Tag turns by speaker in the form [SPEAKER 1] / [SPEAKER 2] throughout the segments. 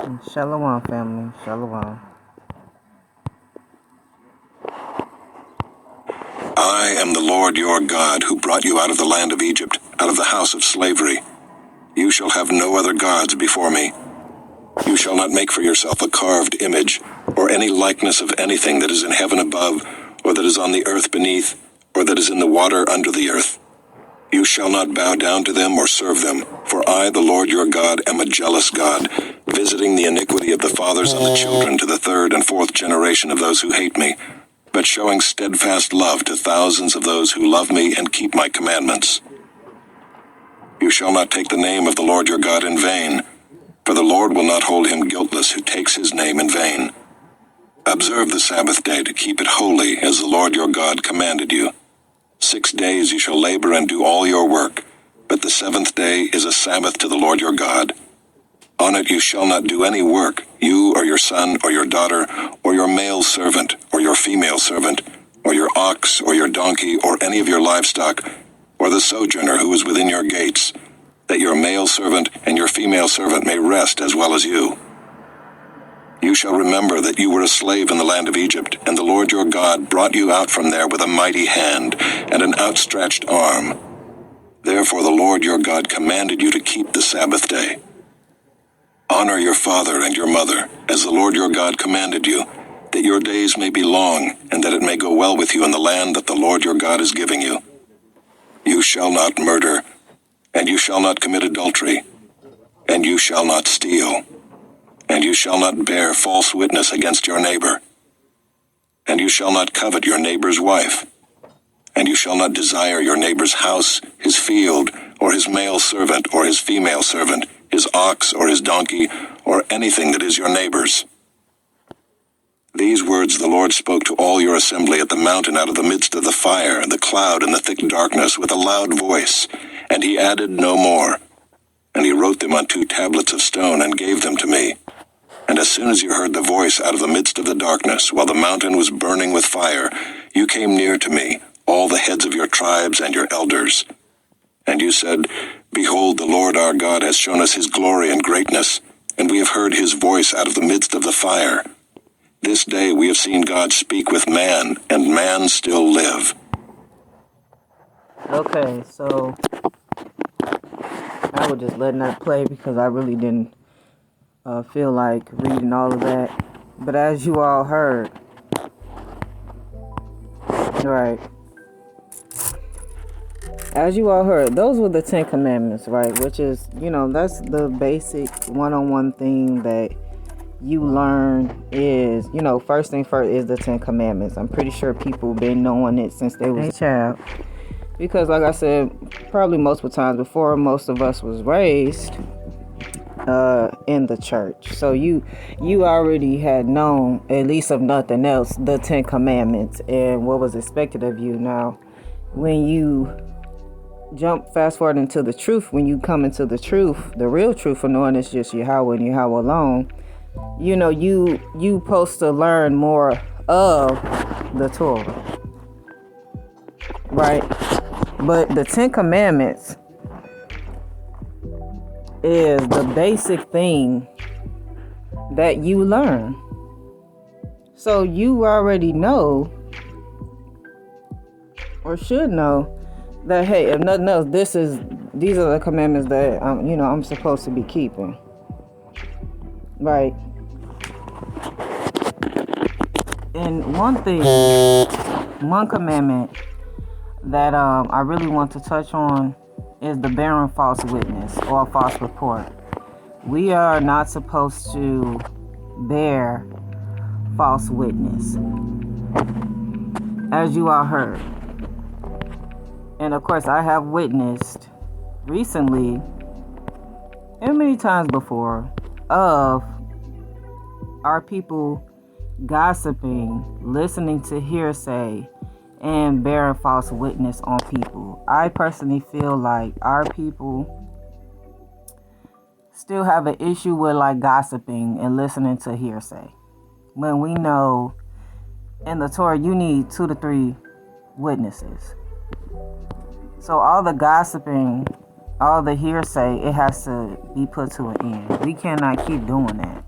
[SPEAKER 1] Shalawam, family. Shalawam.
[SPEAKER 2] I am the Lord your God, who brought you out of the land of Egypt, out of the house of slavery. You shall have no other gods before me. You shall not make for yourself a carved image, or any likeness of anything that is in heaven above, or that is on the earth beneath, or that is in the water under the earth. You shall not bow down to them or serve them, for I, the Lord your God, am a jealous God, visiting the iniquity of the fathers on the children to the third and fourth generation of those who hate me, but showing steadfast love to thousands of those who love me and keep my commandments. You shall not take the name of the Lord your God in vain, for the Lord will not hold him guiltless who takes his name in vain. Observe the Sabbath day to keep it holy, as the Lord your God commanded you. 6 days you shall labor and do all your work, but the seventh day is a Sabbath to the Lord your God. On it you shall not do any work, you or your son or your daughter, or your male servant or your female servant, or your ox or your donkey or any of your livestock, or the sojourner who is within your gates, that your male servant and your female servant may rest as well as you. You shall remember that you were a slave in the land of Egypt, and the Lord your God brought you out from there with a mighty hand and an outstretched arm. Therefore the Lord your God commanded you to keep the Sabbath day. Honor your father and your mother, as the Lord your God commanded you, that your days may be long, and that it may go well with you in the land that the Lord your God is giving you. You shall not murder, and you shall not commit adultery, and you shall not steal, and you shall not bear false witness against your neighbor, and you shall not covet your neighbor's wife, and you shall not desire your neighbor's house, his field, or his male servant, or his female servant, his ox, or his donkey, or anything that is your neighbor's. These words the Lord spoke to all your assembly at the mountain out of the midst of the fire, and the cloud, and the thick darkness, with a loud voice, and he added no more. And he wrote them on 2 tablets of stone, and gave them to me. And as soon as you heard the voice out of the midst of the darkness, while the mountain was burning with fire, you came near to me, all the heads of your tribes and your elders. And you said, Behold, the Lord our God has shown us his glory and greatness, and we have heard his voice out of the midst of the fire. This day we have seen God speak with man, and man still live.
[SPEAKER 1] Okay, so I was just letting that play because I really didn't feel like reading all of that. But as you all heard, right? As you all heard, those were the 10 commandments, right? Which is, that's the basic one-on-one thing that you learn is, first thing first is the 10 commandments. I'm pretty sure people been knowing it since they was a child. Because like I said, probably multiple times before, most of us was raised in the church. So you already had known, at least of nothing else, the 10 commandments and what was expected of you. Now, when you fast forward into the truth, when you come into the truth, the real truth of knowing it's just Yahawah and Yahawah alone, you supposed to learn more of the Torah, right? But the 10 commandments is the basic thing that you learn. So you already know, or should know, that hey, if nothing else, these are the commandments that I'm supposed to be keeping, right? And one commandment that I really want to touch on is the bearing false witness or false report. We are not supposed to bear false witness, as you all heard. And of course, I have witnessed recently and many times before of our people gossiping, listening to hearsay, and bearing false witness on people. I personally feel like our people still have an issue with like gossiping and listening to hearsay. When we know in the Torah you need 2 to 3 witnesses. So all the gossiping, all the hearsay, it has to be put to an end. We cannot keep doing that.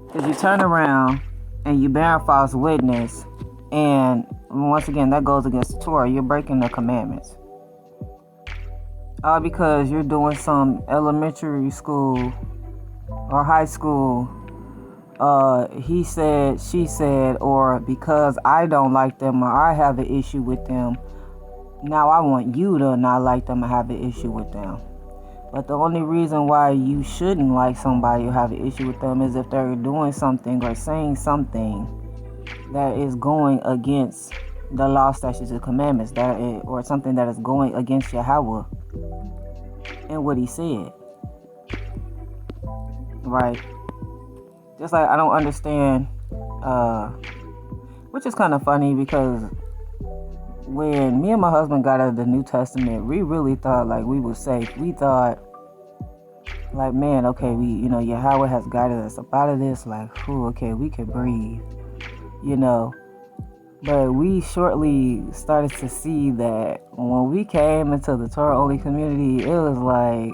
[SPEAKER 1] Because you turn around and you bear false witness, and once again, that goes against the Torah. You're breaking the commandments. All because you're doing some elementary school or high school, he said, she said, or because I don't like them or I have an issue with them, now I want you to not like them or have an issue with them. But the only reason why you shouldn't like somebody or have an issue with them is if they're doing something or saying something that is going against the law, statutes, and commandments, or something that is going against Yahawah and what he said. Right? Just like I don't understand, which is kind of funny, because when me and my husband got out of the New Testament, we really thought like we were safe. We thought like, man, okay, Yahawah has guided us up out of this. Like, okay, we can breathe, But we shortly started to see that when we came into the Torah only community, it was like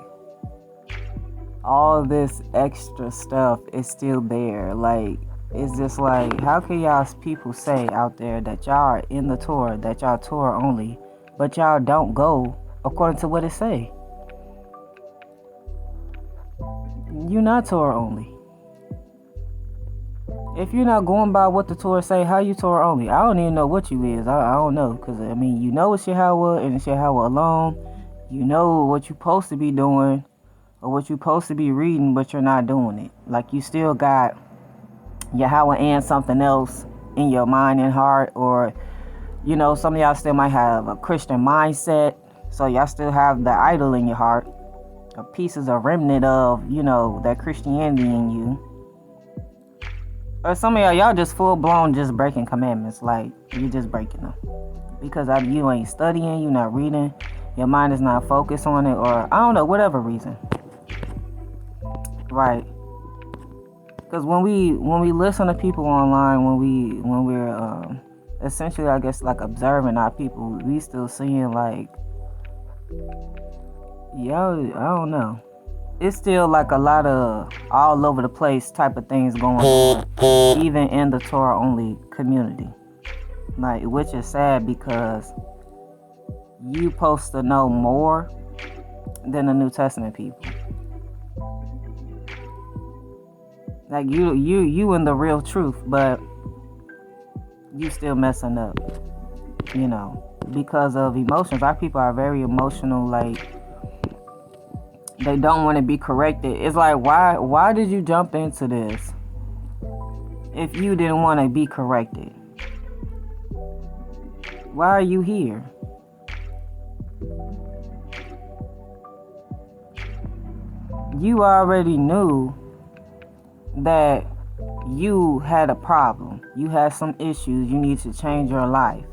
[SPEAKER 1] all this extra stuff is still there. Like, it's just like, how can y'all people say out there that y'all are in the Torah, that y'all Torah only, but y'all don't go according to what it say? You're not Torah only. If you're not going by what the Torah say, how you Torah only? I don't even know what you is. I don't know. Because, it's Yahawah and it's Yahawah alone. You know what you're supposed to be doing or what you're supposed to be reading, but you're not doing it. Like, you still got Yahawah and something else in your mind and heart. Or, some of y'all still might have a Christian mindset. So y'all still have the idol in your heart. Pieces of remnant of, that Christianity in you. Or some of y'all just full blown just breaking commandments. Like, you just breaking them. Because you ain't studying, you're not reading, your mind is not focused on it, or I don't know, whatever reason. Right. Because when we listen to people online, when we're essentially, I guess, like observing our people, we still seeing like, I don't know. It's still like a lot of all over the place type of things going on, even in the Torah only community. Like, which is sad, because you supposed to know more than the New Testament people. Like, you in the real truth, but you still messing up, because of emotions. Our people are very emotional. Like, they don't want to be corrected. It's like, why did you jump into this if you didn't want to be corrected? Why are you here? You already knew that you had a problem. You had some issues. You need to change your life.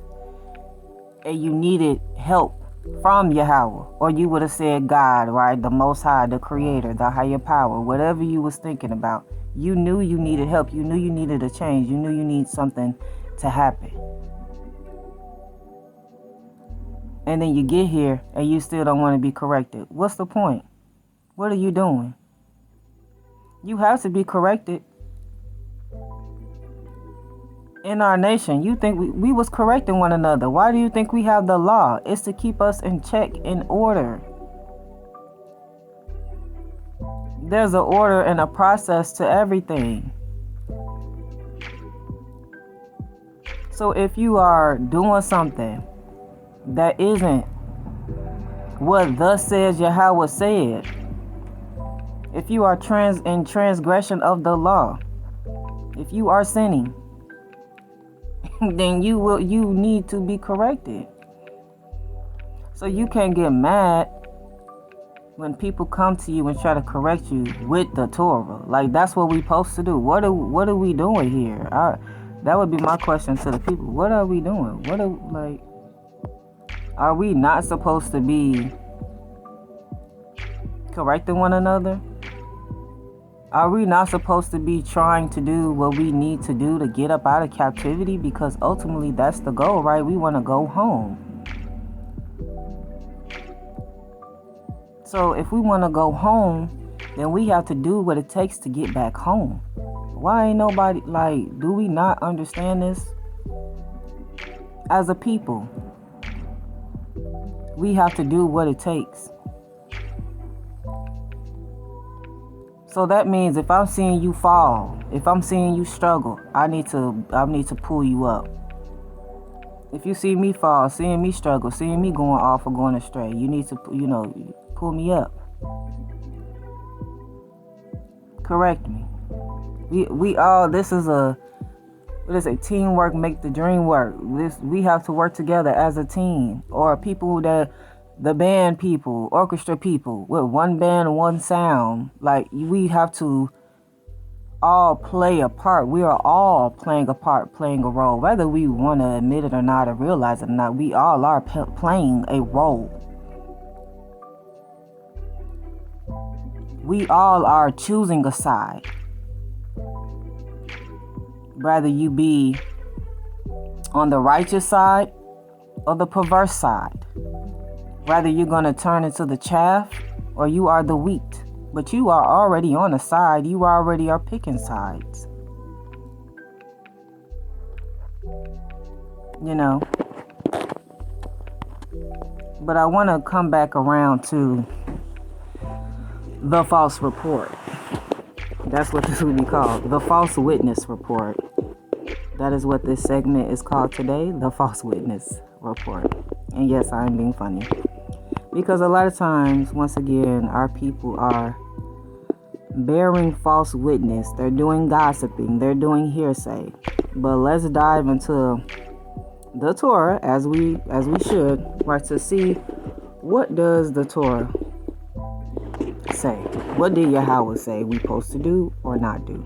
[SPEAKER 1] And you needed help from Yahawah, or you would have said God, right? The Most High, the Creator, the higher power, whatever you was thinking about. You knew you needed help. You knew you needed a change. You knew you need something to happen. And then you get here and you still don't want to be corrected. What's the point? What are you doing? You have to be corrected. In our nation, you think we was correcting one another. Why do you think we have the law? It's to keep us in check, in order. There's an order and a process to everything. So if you are doing something that isn't what thus says Yahawah said, if you are in transgression of the law, if you are sinning, then you need to be corrected. So you can't get mad when people come to you and try to correct you with the Torah. Like, that's what we supposed to do. What are we doing here? That would be my question to the people. What are we doing? Are we not supposed to be correcting one another? Are we not supposed to be trying to do what we need to do to get up out of captivity? Because ultimately that's the goal, right? We want to go home. So if we want to go home, then we have to do what it takes to get back home. Why ain't nobody, like, do we not understand this? As a people, we have to do what it takes. So that means if I'm seeing you fall, if I'm seeing you struggle, I need to pull you up. If you see me fall, seeing me struggle, seeing me going off or going astray, you need to, pull me up. Correct me. We all, this is teamwork make the dream work. We have to work together as a team, or people that, the band people, orchestra people, with one band, one sound. Like, we have to all play a part. We are all playing a part, playing a role. Whether we want to admit it or not, or realize it or not, we all are playing a role. We all are choosing a side. Whether you be on the righteous side or the perverse side. Whether you're going to turn into the chaff or you are the wheat. But you are already on a side. You already are picking sides. But I want to come back around to the false report. That's what this would be called. The false witness report. That is what this segment is called today. The false witness report. And yes, I am being funny. Because a lot of times, once again, our people are bearing false witness. They're doing gossiping. They're doing hearsay. But let's dive into the Torah as we should, right, to see what does the Torah say. What did YAHAWAH say we supposed to do or not do?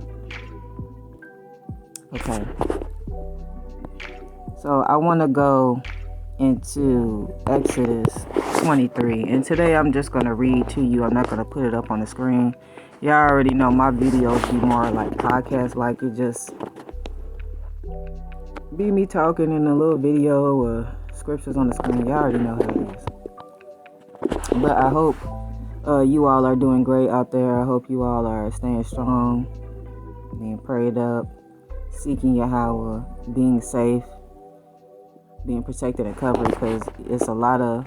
[SPEAKER 1] Okay. So I want to go into Exodus 23, and today I'm just going to read to you. I'm not going to put it up on the screen. Y'all already know my videos be more like podcasts, like it just be me talking in a little video or scriptures on the screen. Y'all already know how it is. But I hope you all are doing great out there. I hope you all are staying strong, being prayed up, seeking YAHAWAH, being safe, being protected and covered, because it's a lot of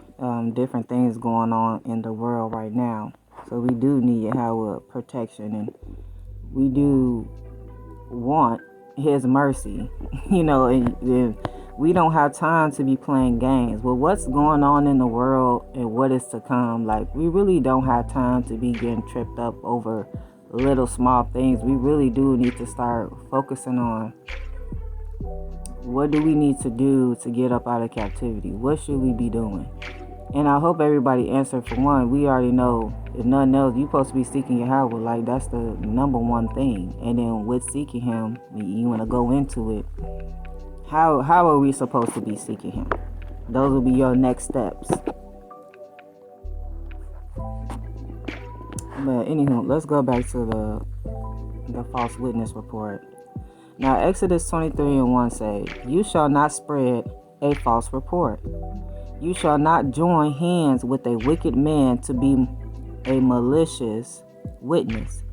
[SPEAKER 1] different things going on in the world right now. So we do need YAHAWAH protection, and we do want His mercy, and we don't have time to be playing games. Well, what's going on in the world and what is to come, like, we really don't have time to be getting tripped up over little small things. We really do need to start focusing on what do we need to do to get up out of captivity? What should we be doing? And I hope everybody answered. For one, we already know, if nothing else, you're supposed to be seeking YAHAWAH. Like, that's the number one thing. And then with seeking Him, you want to go into it. How are we supposed to be seeking Him? Those will be your next steps. But anywho, let's go back to the false witness report. Now, Exodus 23:1 say, "You shall not spread a false report. You shall not join hands with a wicked man to be a malicious witness.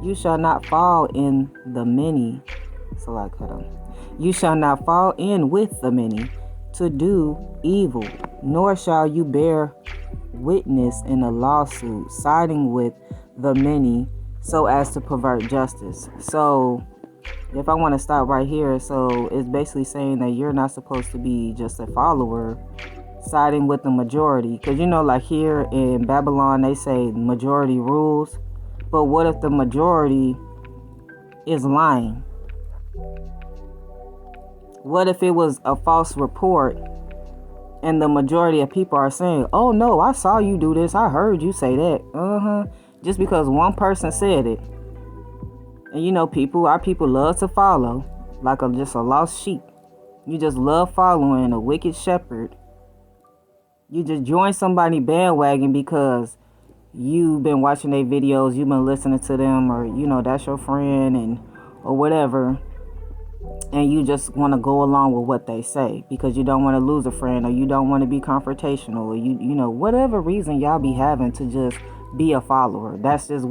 [SPEAKER 1] You shall not fall in the many." You shall not fall in with the many to do evil, nor shall you bear witness in a lawsuit, siding with the many so as to pervert justice. So if I want to stop right here, so it's basically saying that you're not supposed to be just a follower siding with the majority. Because like here in Babylon, they say majority rules. But what if the majority is lying? What if it was a false report and the majority of people are saying, "Oh no, I saw you do this. I heard you say that." Just because one person said it. And our people love to follow like just a lost sheep. You just love following a wicked shepherd. You just join somebody bandwagon because you've been watching their videos, you've been listening to them, or that's your friend or whatever. And you just want to go along with what they say because you don't want to lose a friend, or you don't want to be confrontational, or whatever reason y'all be having to just be a follower. That's just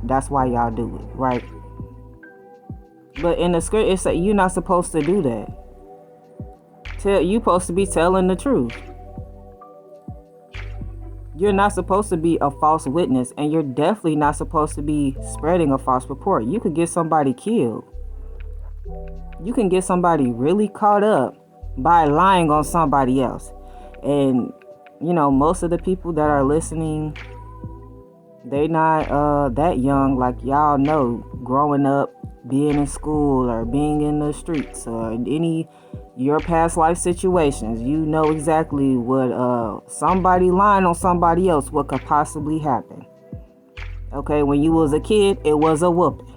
[SPEAKER 1] that's why y'all do it, right? But in the script, it said you're not supposed to do that. You're supposed to be telling the truth. You're not supposed to be a false witness, and you're definitely not supposed to be spreading a false report. You could get somebody killed. You can get somebody really caught up by lying on somebody else. And, you know, most of the people that are listening, they not that young. Like y'all know, growing up, being in school or being in the streets or any your past life situations, you know exactly what somebody lying on somebody else, what could possibly happen. Okay, when you was a kid, it was a whooping.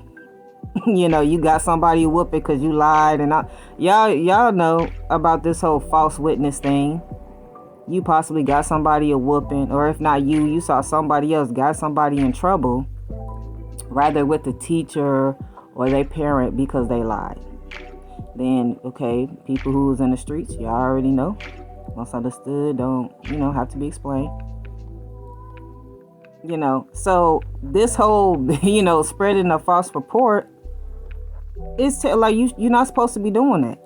[SPEAKER 1] You know, you got somebody whooping because you lied, and y'all know about this whole false witness thing. You possibly got somebody a whooping, or if not you saw somebody else got somebody in trouble, rather with the teacher or their parent because they lied. Then, okay, people who's in the streets, y'all already know. Once understood, don't, have to be explained. So this whole, spreading a false report, it's like you're not supposed to be doing that.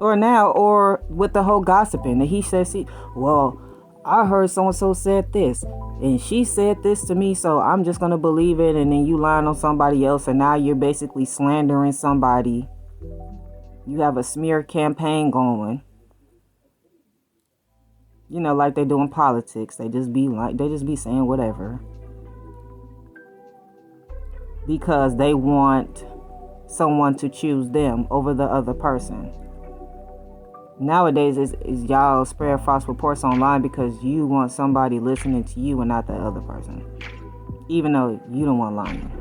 [SPEAKER 1] Or with the whole gossiping, that he says, well, I heard so-and-so said this, and she said this to me, so I'm just going to believe it, and then you lying on somebody else, and now you're basically slandering somebody. You have a smear campaign going. Like they do in politics. They just be saying whatever. Because they want someone to choose them over the other person. Nowadays, is y'all spread false reports online because you want somebody listening to you and not the other person. Even though you the one lying.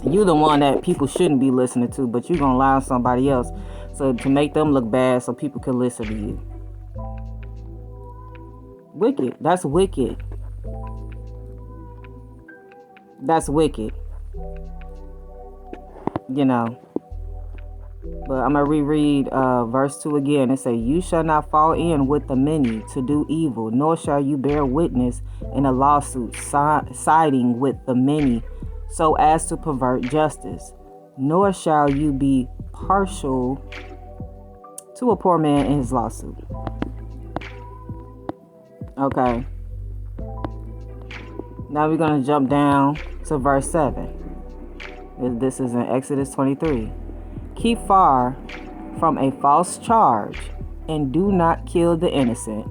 [SPEAKER 1] You the one that people shouldn't be listening to, but you're going to lie on somebody else so to make them look bad so people can listen to you. Wicked. That's wicked. That's wicked. But I'm going to reread verse 2 again. It says, you shall not fall in with the many to do evil, nor shall you bear witness in a lawsuit siding with the many so as to pervert justice, nor shall you be partial to a poor man in his lawsuit. Okay. Now we're going to jump down to verse 7. This is in Exodus 23. Keep far from a false charge, and do not kill the innocent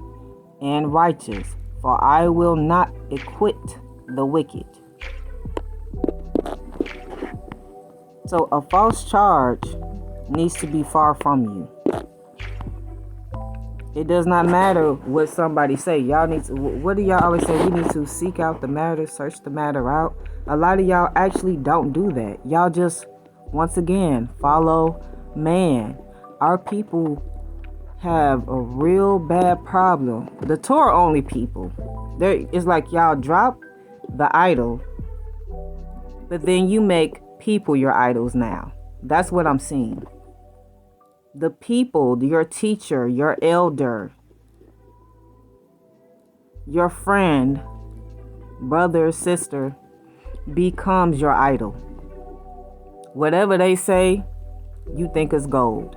[SPEAKER 1] and righteous, for I will not acquit the wicked. So a false charge needs to be far from you. It does not matter what somebody say. Y'all need to, what do y'all always say? We need to seek out the matter, search the matter out. A lot of y'all actually don't do that. Y'all just, once again, follow man. Our people have a real bad problem. The Torah only people. It's like y'all drop the idol, but then you make people your idols now. That's what I'm seeing. The people, your teacher, your elder, your friend, brother, sister, becomes your idol. Whatever they say, you think is gold.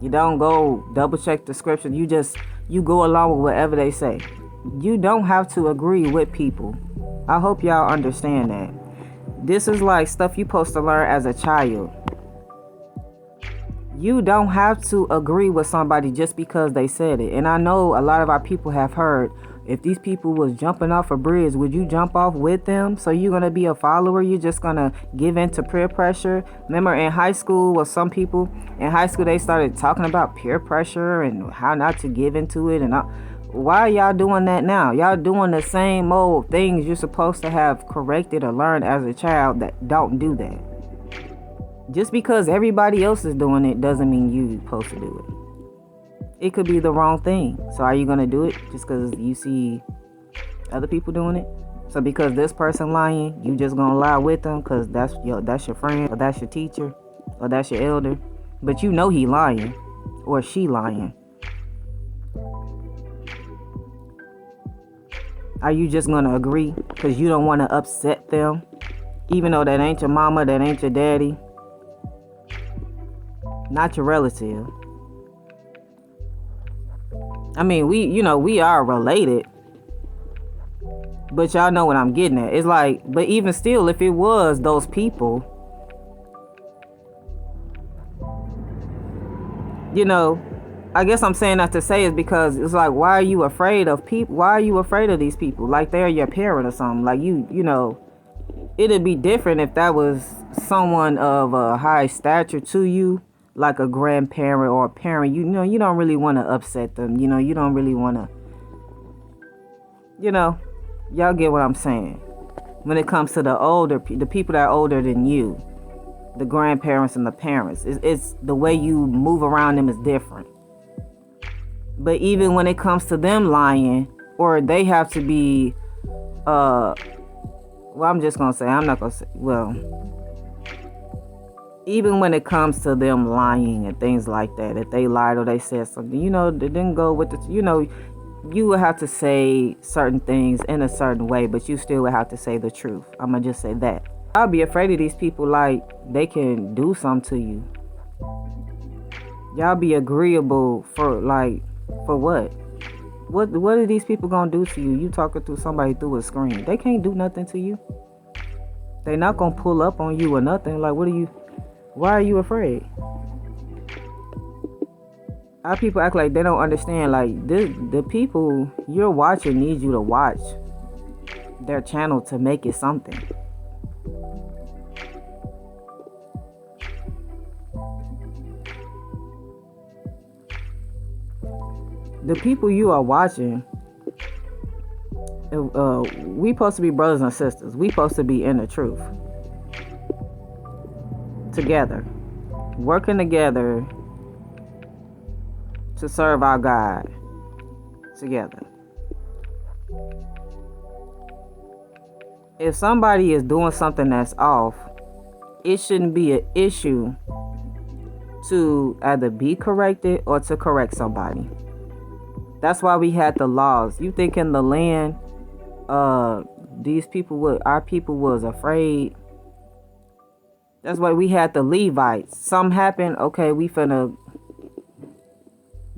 [SPEAKER 1] You don't go double check the scripture. You go along with whatever they say. You don't have to agree with people. I hope y'all understand that. This is like stuff you're supposed to learn as a child. You don't have to agree with somebody just because they said it. And I know a lot of our people have heard, if these people was jumping off a bridge, would you jump off with them? So you're going to be a follower? You're just going to give in to peer pressure? Remember in high school, well, some people in high school, they started talking about peer pressure and how not to give into it. And why are y'all doing that now? Y'all doing the same old things you're supposed to have corrected or learned as a child that don't do that. Just because everybody else is doing it doesn't mean you're supposed to do it. It could be the wrong thing. So are you going to do it just because you see other people doing it? So because this person lying, you just going to lie with them because that's your friend, or that's your teacher, or that's your elder. But you know he lying or she lying. Are you just going to agree because you don't want to upset them? Even though that ain't your mama, that ain't your daddy. Not your relative. I mean, we are related. But y'all know what I'm getting at. It's like, but even still, if it was those people, I guess I'm saying that to say is because it's like, why are you afraid of people? Why are you afraid of these people? Like they're your parent or something. Like it'd be different if that was someone of a high stature to you, like a grandparent or a parent. You don't really want to upset them. You don't really want to, y'all get what I'm saying. When it comes to the people that are older than you, the grandparents and the parents, it's the way you move around them is different. But even when it comes to them lying, or they have to be, I'm just going to say, I'm not going to say, even when it comes to them lying and things like that, if they lied or they said something, they didn't go with you would have to say certain things in a certain way, but you still would have to say the truth. I'm going to just say that. I'll be afraid of these people like they can do something to you. Y'all be agreeable for what? What are these people gonna do to you? You talking to somebody through a screen. They can't do nothing to you. They not gonna pull up on you or nothing. Like, why are you afraid? Our people act like they don't understand. Like, the people you're watching need you to watch their channel to make it something. The people you are watching, we supposed to be brothers and sisters. We supposed to be in the truth. Together. Working together to serve our God. Together. If somebody is doing something that's off, it shouldn't be an issue to either be corrected or to correct somebody. That's why we had the laws. You think in the land, our people was afraid. That's why we had the Levites. Something happened. Okay, we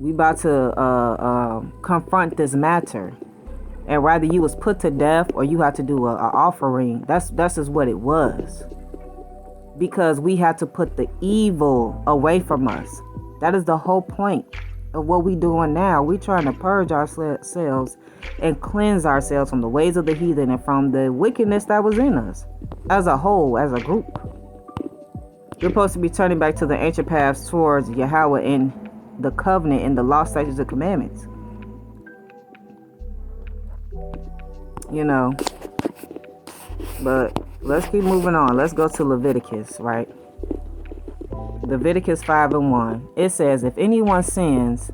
[SPEAKER 1] about to confront this matter. And rather you was put to death or you had to do a offering. That's just what it was. Because we had to put the evil away from us. That is the whole point of what we doing now. We trying to purge ourselves and cleanse ourselves from the ways of the heathen and from the wickedness that was in us as a whole, as a group. We're supposed to be turning back to the ancient paths towards YAHAWAH and the covenant and the law, statutes, and commandments. But let's keep moving on. Let's go to Leviticus, right? Leviticus 5:1. It says, if anyone sins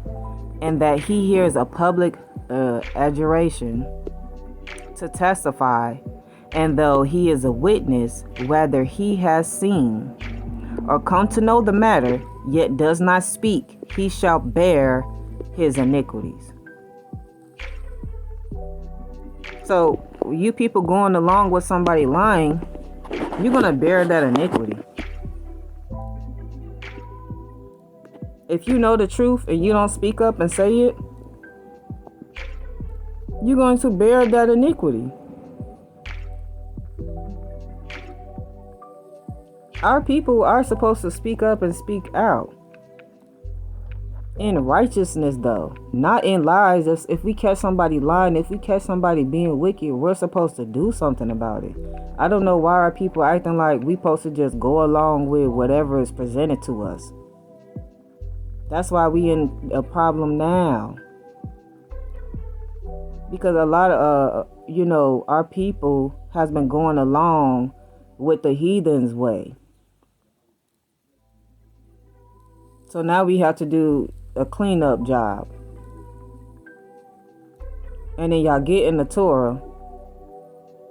[SPEAKER 1] and that he hears a public adjuration to testify, and though he is a witness, whether he has seen or come to know the matter, yet does not speak, he shall bear his iniquities. So, you people going along with somebody lying, you're going to bear that iniquity. If you know the truth and you don't speak up and say it, you're going to bear that iniquity. Our people are supposed to speak up and speak out. In righteousness, though, not in lies. If we catch somebody lying, if we catch somebody being wicked, we're supposed to do something about it. I don't know why our people acting like we supposed to just go along with whatever is presented to us. That's why we in a problem now. Because a lot of, our people has been going along with the heathen's way. So now we have to do a cleanup job. And then y'all get in the Torah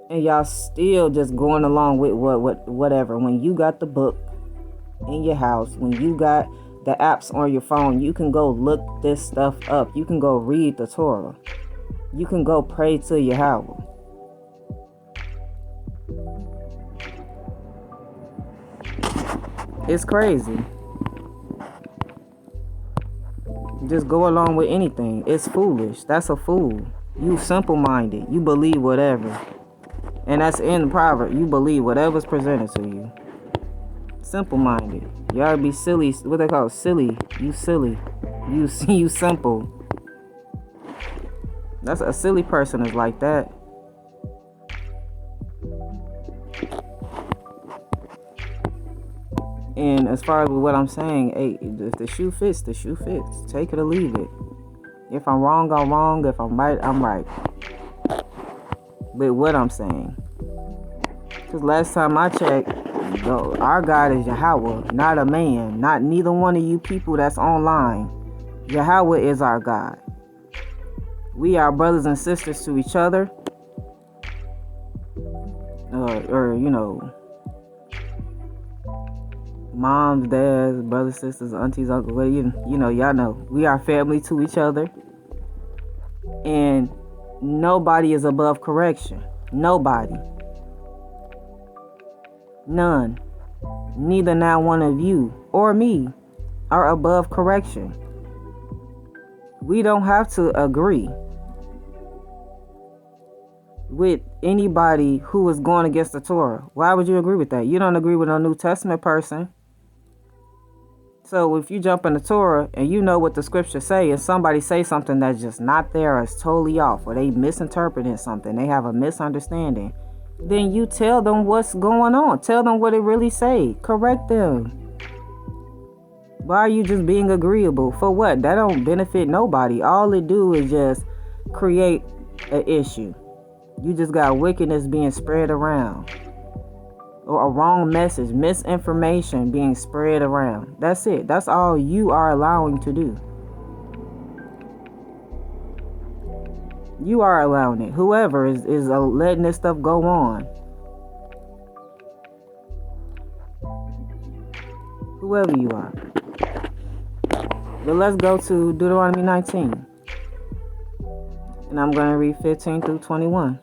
[SPEAKER 1] and y'all still just going along with whatever. When you got the book in your house, when you got the apps on your phone, you can go look this stuff up. You can go read the Torah. You can go pray to Yahawah. It's crazy. Just go along with anything. It's foolish. That's a fool. You simple-minded. You believe whatever. And that's in the proverb. You believe whatever's presented to you. Simple-minded. Y'all be silly. What they call it? Silly. You silly. You simple. That's a silly person is like that. And as far as what I'm saying, hey, if the shoe fits, the shoe fits. Take it or leave it. If I'm wrong, I'm wrong. If I'm right, I'm right. But what I'm saying. Because last time I checked, our God is Yahawah, not a man. Not neither one of you people that's online. Yahawah is our God. We are brothers and sisters to each other. Or you know, moms, dads, brothers, sisters, aunties, uncles, well, you know, y'all know. We are family to each other. And nobody is above correction. Nobody. None. Neither now one of you or me are above correction. We don't have to agree with anybody who is going against the Torah. Why would you agree with that? You don't agree with a New Testament person. So if you jump in the Torah and you know what the scriptures say, and somebody say something that's just not there, or it's totally off, or they misinterpreting something, they have a misunderstanding, then you tell them what's going on. Tell them what it really say. Correct them. Why are you just being agreeable? For what? That don't benefit nobody. All it do is just create an issue. You just got wickedness being spread around. Or a wrong message, misinformation being spread around. That's it. That's all you are allowing to do. You are allowing it. Whoever is letting this stuff go on. Whoever you are. But let's go to Deuteronomy 19. And I'm going to read 15 through 21.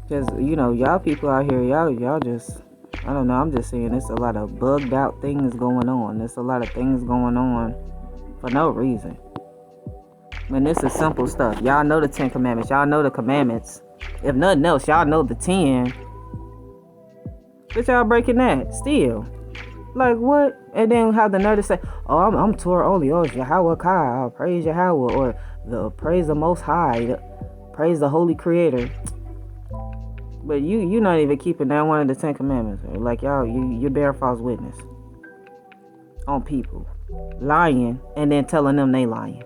[SPEAKER 1] Because, you know, y'all people out here, y'all just, I don't know, I'm just saying there's a lot of bugged out things going on. There's a lot of things going on for no reason. And this is simple stuff. Y'all know the 10 Commandments. Y'all know the commandments. If nothing else, y'all know the 10. But y'all breaking that still. Like what? And then have the nerve to say, oh, I'm Torah only. Oh, it's YAHAWAH ACHAD. Oh, praise Yahawah. Or praise the Most High. Praise the Holy Creator. But you're not even keeping down one of the 10 Commandments. Like y'all, you're bearing false witness on people. Lying and then telling them they lying.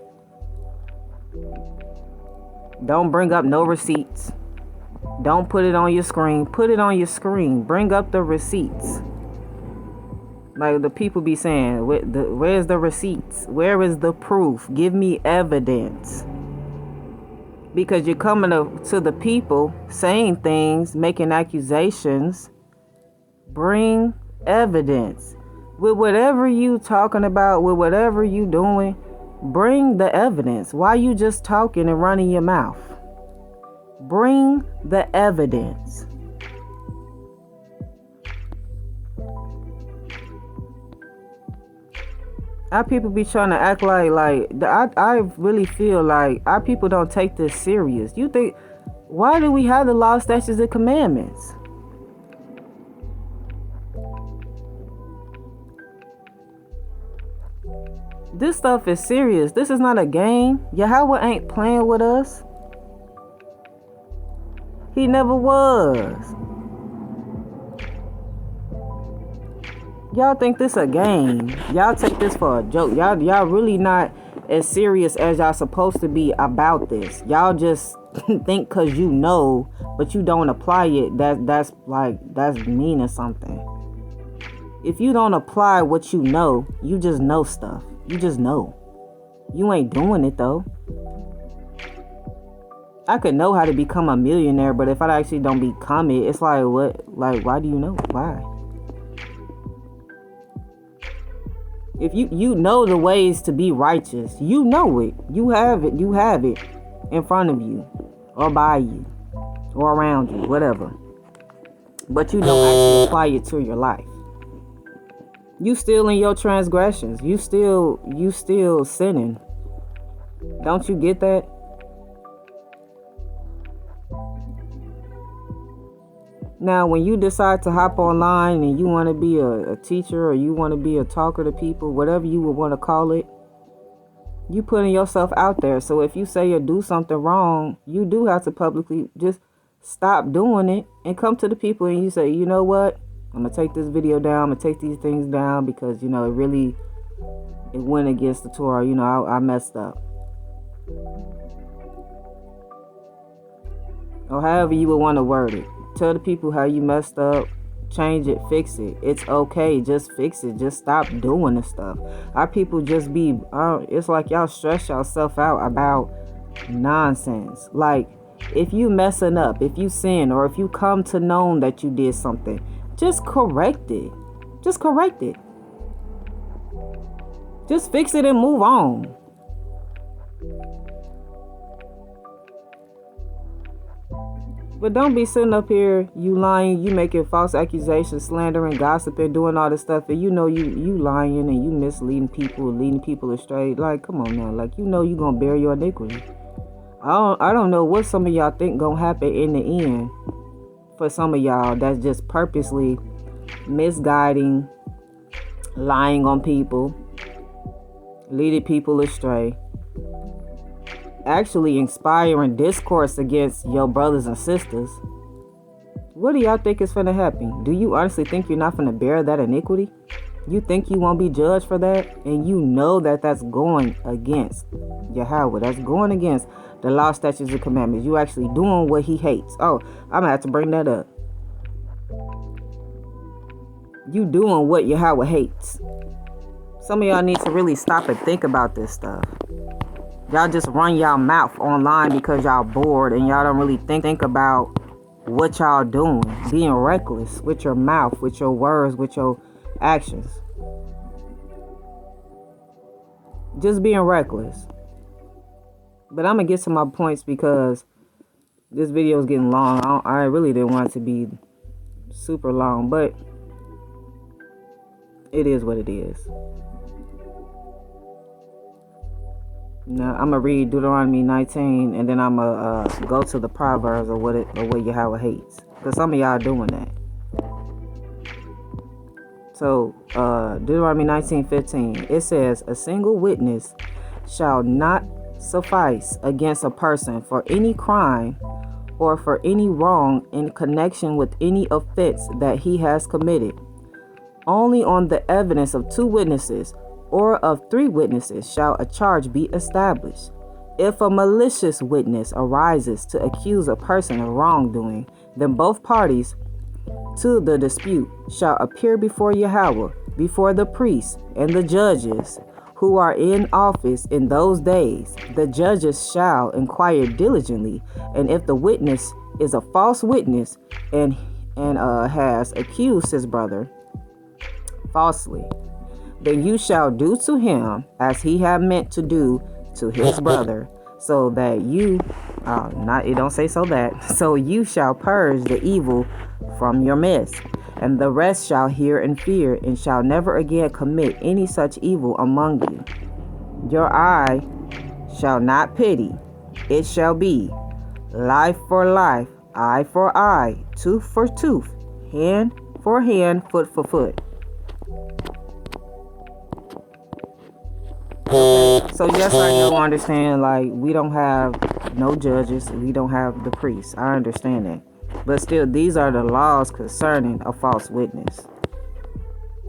[SPEAKER 1] Don't bring up no receipts. Don't put it on your screen. Put it on your screen. Bring up the receipts. Like the people be saying, where's the receipts? Where is the proof? Give me evidence. Because you're coming to the people saying things, making accusations. Bring evidence. With whatever you talking about, with whatever you doing, bring the evidence. Why you just talking and running your mouth? Bring the evidence. Our people be trying to act like I really feel like our people don't take this serious. You think, why do we have the law, statutes, and commandments? This stuff is serious. This is not a game. Yahawah ain't playing with us. He never was. Y'all think this a game. Y'all take this for a joke. Y'all really not as serious as y'all supposed to be about this. Y'all just think cause you know, but you don't apply it. That's meaning something. If you don't apply what you know, you just know stuff. You just know. You ain't doing it though. I could know how to become a millionaire, but if I actually don't become it, it's like what? Like why do you know? Why? If you know the ways to be righteous, you know it. You have it in front of you, or by you, or around you, whatever. But you don't actually apply it to your life. You still in your transgressions. You still sinning. Don't you get that? Now, when you decide to hop online and you want to be a teacher, or you want to be a talker to people, whatever you would want to call it, you putting yourself out there. So if you say or do something wrong, you do have to publicly just stop doing it and come to the people and you say, you know what? I'm going to take this video down. I'm going to take these things down because, it went against the Torah. I messed up. Or however you would want to word it. Tell the people how you messed up. Change it. Fix it. It's okay. Just fix it. Just stop doing the stuff. Our people just be... it's like y'all stress yourself out about nonsense. Like, if you messing up, if you sin, or if you come to know that you did something, just correct it. Just correct it. Just fix it and move on. But don't be sitting up here, you lying, you making false accusations, slandering, gossiping, doing all this stuff, and you lying and you misleading people, leading people astray. Like, come on now. Like, you gonna bear your iniquity. I don't know what some of y'all think gonna happen in the end for some of y'all that's just purposely misguiding, lying on people, leading people astray, actually inspiring discourse against your brothers and sisters. What do y'all think is finna happen? Do you honestly think you're not finna bear that iniquity? You think you won't be judged for that? And you know that that's going against YAHAWAH. That's going against the law, statutes, and commandments. You actually doing what he hates. Oh, I'm gonna have to bring that up. You doing what YAHAWAH hates. Some of y'all need to really stop and think about this stuff. Y'all just run y'all mouth online because y'all bored and y'all don't really think about what y'all doing. Being reckless with your mouth, with your words, with your actions. Just being reckless. But I'm going to get to my points because this video is getting long. I really didn't want it to be super long, but it is what it is. Now, I'm going to read Deuteronomy 19, and then I'm going to go to the Proverbs or what YAHAWAH hates. Because some of y'all doing that. So, Deuteronomy 19:15, it says, a single witness shall not suffice against a person for any crime or for any wrong in connection with any offense that he has committed. Only on the evidence of 2 witnesses or of 3 witnesses shall a charge be established. If a malicious witness arises to accuse a person of wrongdoing, then both parties to the dispute shall appear before YAHAWAH, before the priests and the judges who are in office in those days. The judges shall inquire diligently, and if the witness is a false witness and has accused his brother falsely, then you shall do to him as he had meant to do to his brother, so that you, it don't say so that, so you shall purge the evil from your midst, and the rest shall hear and fear, and shall never again commit any such evil among you. Your eye shall not pity. It shall be life for life, eye for eye, tooth for tooth, hand for hand, foot for foot. So yes, I do understand, like, we don't have no judges, we don't have the priests. I understand that. But still, these are the laws concerning a false witness.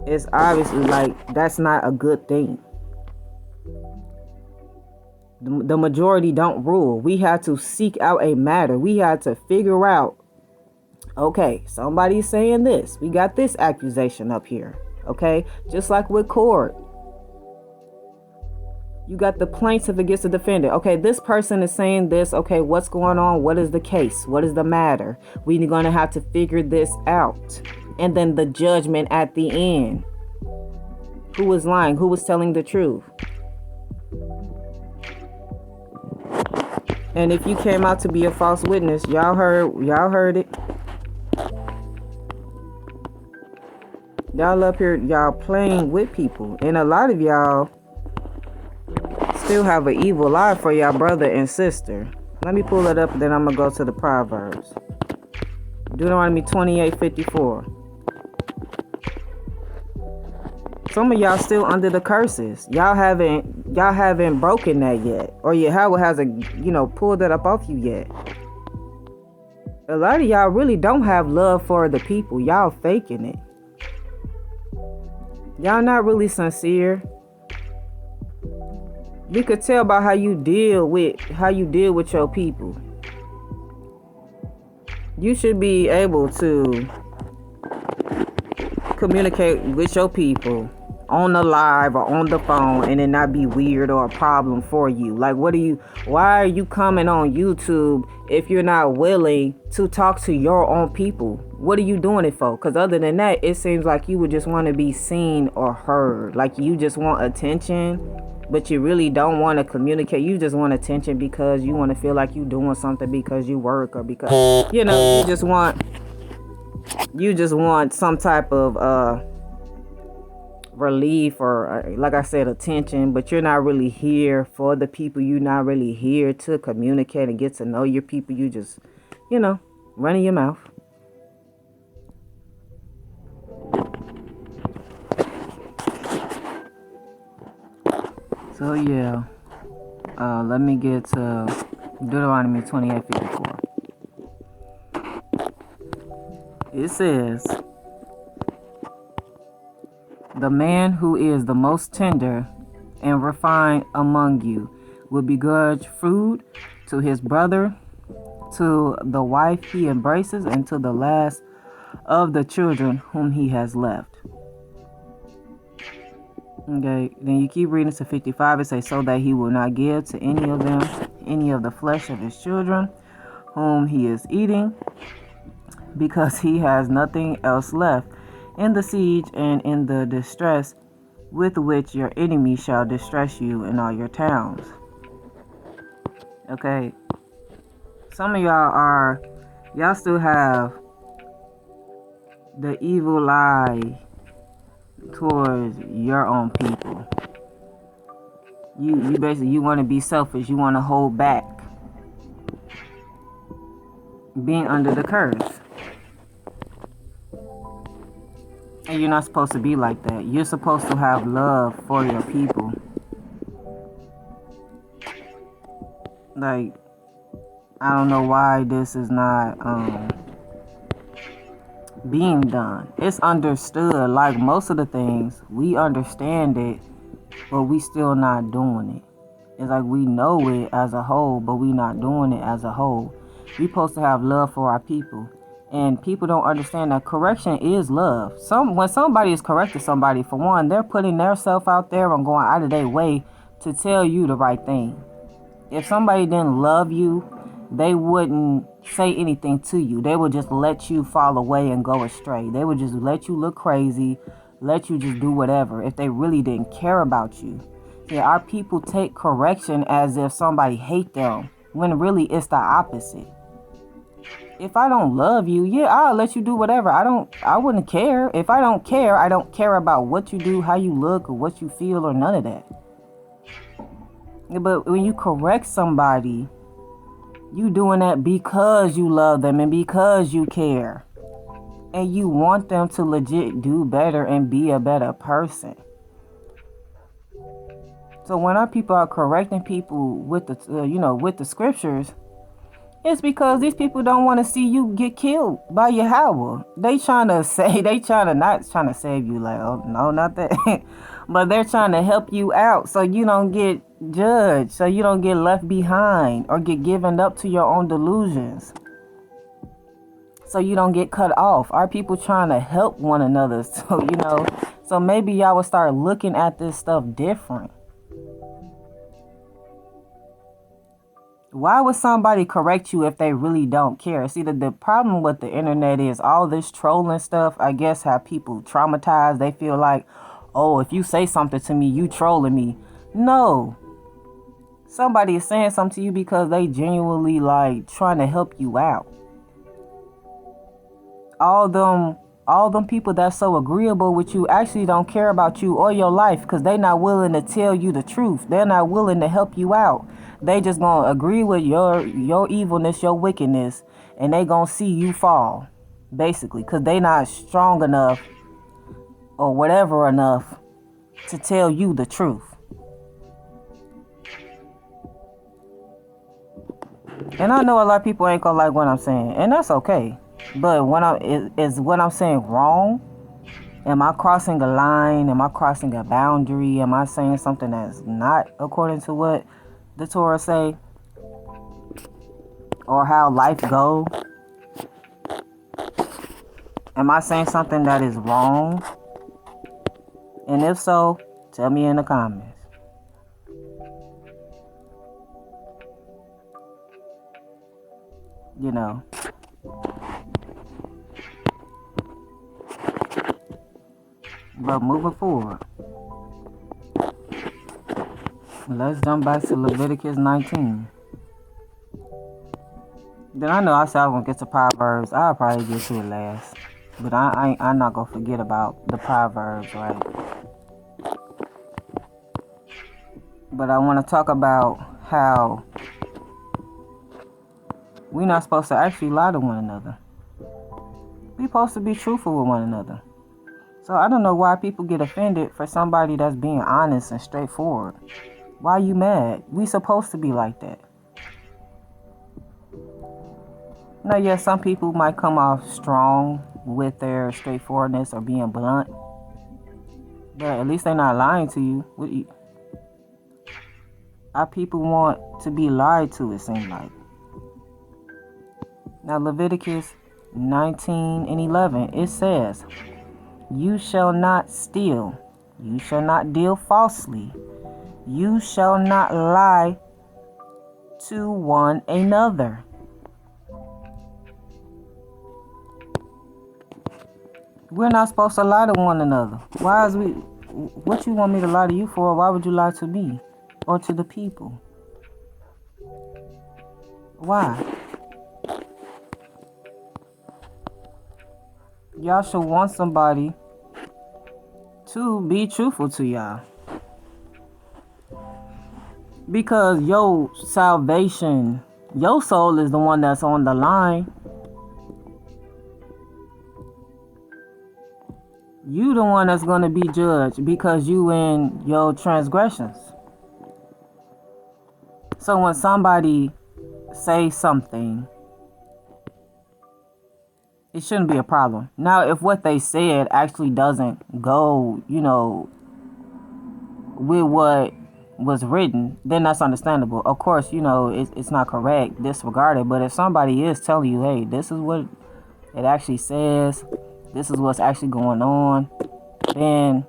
[SPEAKER 1] It's obviously like that's not a good thing. The majority don't rule. We have to seek out a matter. We have to figure out, okay, somebody's saying this. We got this accusation up here. Okay, just like with court. You got the plaintiff against the defendant. Okay, this person is saying this. Okay, what's going on? What is the case? What is the matter? We're going to have to figure this out. And then the judgment at the end. Who was lying? Who was telling the truth? And if you came out to be a false witness, y'all heard it. Y'all up here, y'all playing with people. And a lot of y'all still have an evil eye for y'all brother and sister. Let me pull it up, and then I'm going to go to the Proverbs. Deuteronomy 28:54. Some of y'all still under the curses. Y'all haven't broken that yet. Or Yahawah hasn't, pulled that up off you yet. A lot of y'all really don't have love for the people. Y'all faking it. Y'all not really sincere. You could tell by how you deal with your people. You should be able to communicate with your people on the live or on the phone and it not be weird or a problem for you. Like, why are you coming on YouTube if you're not willing to talk to your own people? What are you doing it for? Because other than that, it seems like you would just want to be seen or heard. Like you just want attention, but you really don't want to communicate. You just want attention because you want to feel like you're doing something because you work or because, you just want some type of relief or, like I said, attention, but you're not really here for the people. You're not really here to communicate and get to know your people. You just, running your mouth. So yeah, let me get to Deuteronomy 28:54. It says, "The man who is the most tender and refined among you will begrudge food to his brother, to the wife he embraces, and to the last of the children whom he has left." Okay, then you keep reading to 55. It says, "So that he will not give to any of them any of the flesh of his children whom he is eating, because he has nothing else left in the siege and in the distress with which your enemy shall distress you in all your towns." Okay, some of y'all still have the evil eye towards your own people. You basically, you want to be selfish. You want to hold back being under the curse. And you're not supposed to be like that. You're supposed to have love for your people. Like, I don't know why this is not being done. It's understood. Like most of the things, we understand it, but we still not doing it. It's like we know it as a whole, but we not doing it as a whole. We supposed to have love for our people. And people don't understand that correction is love. When somebody is correcting somebody, for one, they're putting their self out there and going out of their way to tell you the right thing. If somebody didn't love you, they wouldn't say anything to you. They would just let you fall away and go astray. They would just let you look crazy, let you just do whatever if they really didn't care about you. Yeah, our people take correction as if somebody hate them, when really it's the opposite. If I don't love you, yeah, I'll let you do whatever. I wouldn't care. If I don't care about what you do, how you look, or what you feel, or none of that. Yeah, but when you correct somebody, you doing that because you love them and because you care. And you want them to legit do better and be a better person. So when our people are correcting people with the scriptures, it's because these people don't want to see you get killed by Yahawah. They not trying to save you, like, oh no, not that. But they're trying to help you out so you don't get judged, so you don't get left behind or get given up to your own delusions. So you don't get cut off. Our people trying to help one another. So maybe y'all will start looking at this stuff different. Why would somebody correct you if they really don't care? See, the problem with the internet is all this trolling stuff, I guess, have people traumatized. They feel like, oh, if you say something to me, you trolling me. No. Somebody is saying something to you because they genuinely like trying to help you out. All them people that's so agreeable with you actually don't care about you or your life because they not willing to tell you the truth. They're not willing to help you out. They just gonna agree with your evilness, your wickedness, and they gonna see you fall, basically, because they not strong enough or whatever enough to tell you the truth. And I know a lot of people ain't gonna like what I'm saying, and that's okay. But is what I'm saying wrong? Am I crossing a line? Am I crossing a boundary? Am I saying something that's not according to what the Torah say? Or how life goes? Am I saying something that is wrong? And if so, tell me in the comments. You know. But moving forward, let's jump back to Leviticus 19. Then I know I said I was going to get to Proverbs. I'll probably get to it last. But I'm not going to forget about the Proverbs, right? But I want to talk about how we're not supposed to actually lie to one another. We're supposed to be truthful with one another. So I don't know why people get offended for somebody that's being honest and straightforward. Why are you mad? We supposed to be like that. Now, yes, some people might come off strong with their straightforwardness or being blunt. But at least they're not lying to you. Our people want to be lied to, it seems like. Now, Leviticus 19:11, it says, you shall not steal. You shall not deal falsely. You shall not lie to one another. We're not supposed to lie to one another. What you want me to lie to you for? Why would you lie to me or to the people? Why? Y'all should want somebody to be truthful to y'all. Because your salvation, your soul is the one that's on the line. You the one that's going to be judged because you in your transgressions. So when somebody says something, it shouldn't be a problem. Now, if what they said actually doesn't go, with what was written, then that's understandable. Of course, it's not correct, disregard it. But if somebody is telling you, hey, this is what it actually says, this is what's actually going on, then,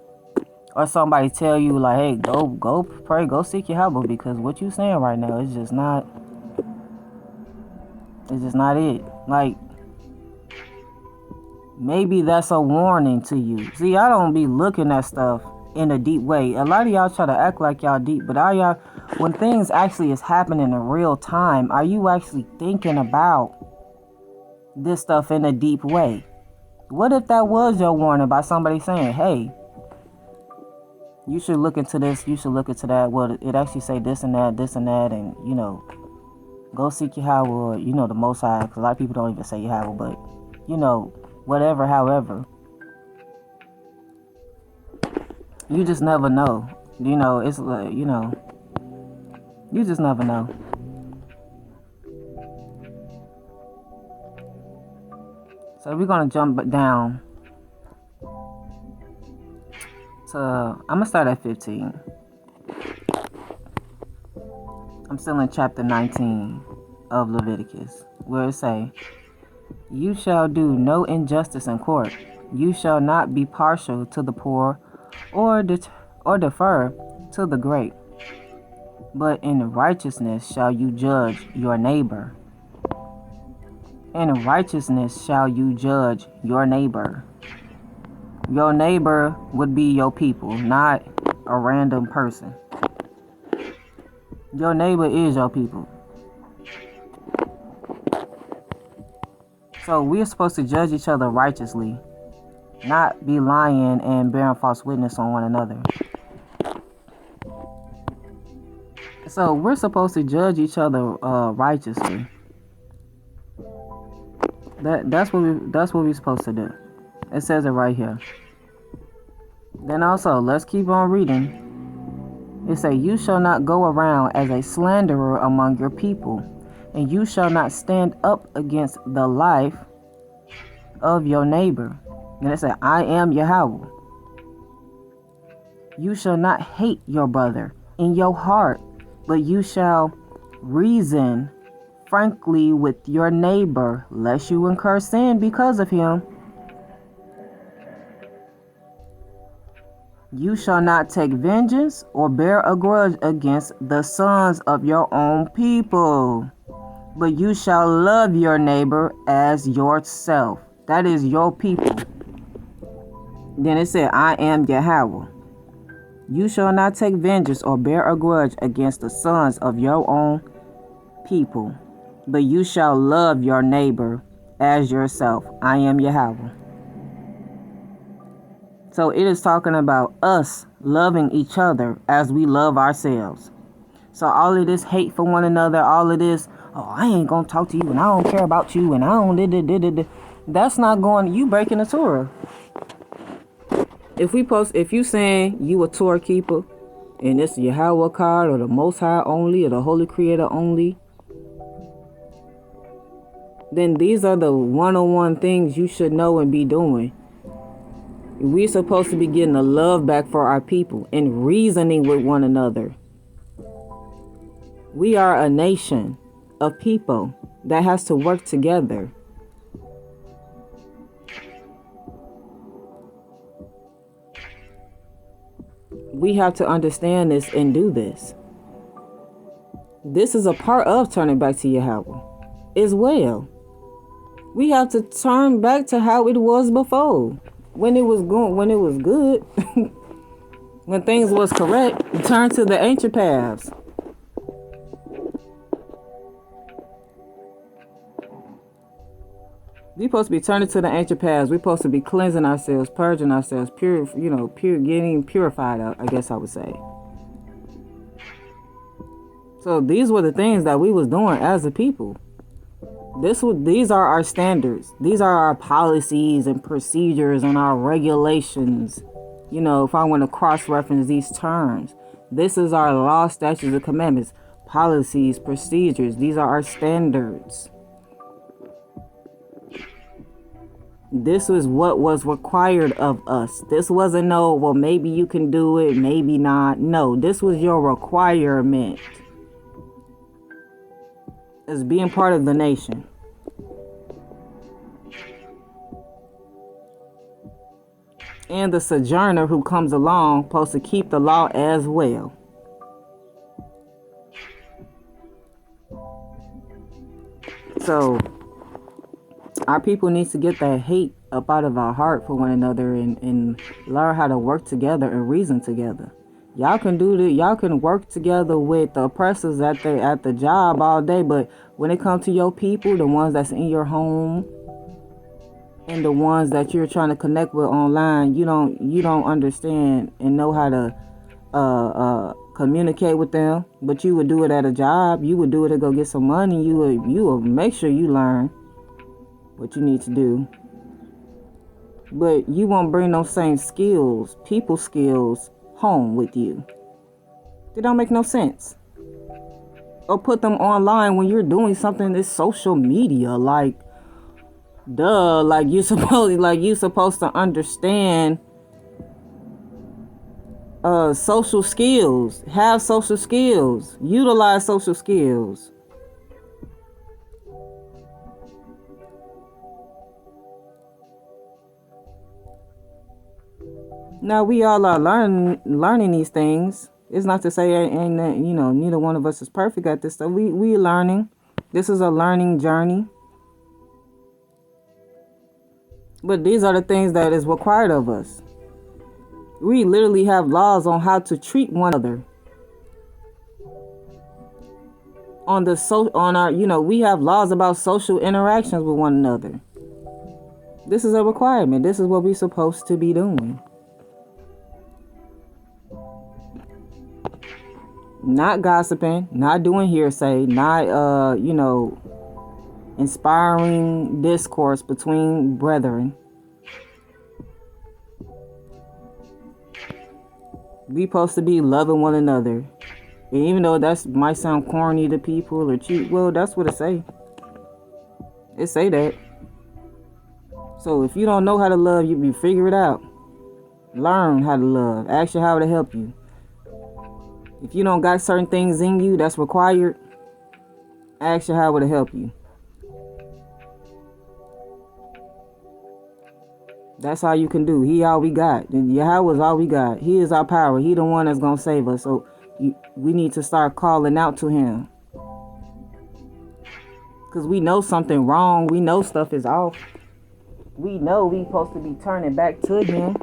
[SPEAKER 1] or somebody tell you like, hey, go pray, go seek Yahawah, because what you saying right now is just not it. Like, maybe that's a warning to you. See, I don't be looking at stuff in a deep way. A lot of y'all try to act like y'all deep, but are y'all, when things actually is happening in real time, are you actually thinking about this stuff in a deep way? What if that was your warning by somebody saying, hey, you should look into this, you should look into that. Well, it actually say this and that, and, go seek Yahawah, the Most High. Because a lot of people don't even say Yahawah, but, whatever, however. You just never know. It's like, you just never know. So we're going to jump down to, I'm going to start at 15. I'm still in chapter 19 of Leviticus, where it say, you shall do no injustice in court. You shall not be partial to the poor or defer to the great. But in righteousness shall you judge your neighbor. In righteousness shall you judge your neighbor. Your neighbor would be your people, not a random person. Your neighbor is your people. So we're supposed to judge each other righteously, not be lying and bearing false witness on one another. So we're supposed to judge each other righteously. That's what we're supposed to do. It says it right here. Then also, let's keep on reading. It says, you shall not go around as a slanderer among your people, and you shall not stand up against the life of your neighbor. Then it said, I am Yahawah. You shall not hate your brother in your heart, but you shall reason frankly with your neighbor, lest you incur sin because of him. You shall not take vengeance or bear a grudge against the sons of your own people, but you shall love your neighbor as yourself. That is your people. Then it said, I am Yahawah. You shall not take vengeance or bear a grudge against the sons of your own people, but you shall love your neighbor as yourself. I am Yahawah. So it is talking about us loving each other as we love ourselves. So all of this hate for one another, all of this, oh, I ain't gonna talk to you and I don't care about you and I don't that's not going, you breaking the Torah. If you saying you a Torah keeper and it's YAHAWAH ACHAD or the Most High only or the Holy Creator only, then these are the one-on-one things you should know and be doing. We're supposed to be getting the love back for our people and reasoning with one another. We are a nation of people that has to work together. We have to understand this and do this. This is a part of turning back to Yahawah as well. We have to turn back to how it was before. When it was good, when things was correct, turn to the ancient paths. We're supposed to be turning to the ancient paths. We're supposed to be cleansing ourselves, purging ourselves, getting purified, I guess I would say. So these were the things that we was doing as a people. These are our standards. These are our policies and procedures and our regulations. If I want to cross-reference these terms, this is our law, statutes, and commandments, policies, procedures. These are our standards. This is what was required of us. This wasn't well, maybe you can do it, maybe not. No, this was your requirement as being part of the nation. And the sojourner who comes along supposed to keep the law as well. So our people need to get that hate up out of our heart for one another and learn how to work together and reason together. Y'all can do that. Y'all can work together with the oppressors at the job all day, but when it comes to your people, the ones that's in your home and the ones that you're trying to connect with online, you don't understand and know how to communicate with them. But you would do it at a job. You would do it to go get some money. You would make sure you learn what you need to do. But you won't bring those same skills, people skills, home with you. They don't make no sense. Or put them online when you're doing something that's social media, like you supposed to understand social skills, have social skills, utilize social skills. Now we all are learning these things. It's not to say ain't neither one of us is perfect at this stuff. We learning. This is a learning journey. But these are the things that is required of us. We literally have laws on how to treat one another. We have laws about social interactions with one another. This is a requirement. This is what we're supposed to be doing. Not gossiping, not doing hearsay, not inspiring discourse between brethren. We supposed to be loving one another. And even though that might sound corny to people or cheap, well, that's what it say. It say that. So if you don't know how to love, you figure it out. Learn how to love. Ask Yahawah to help you. If you don't got certain things in you that's required, ask Yahawah to help you. That's all you can do. He all we got. Yahawah is all we got. He is our power. He the one that's going to save us. So we need to start calling out to him. Because we know something wrong. We know stuff is off. We know we supposed to be turning back to him.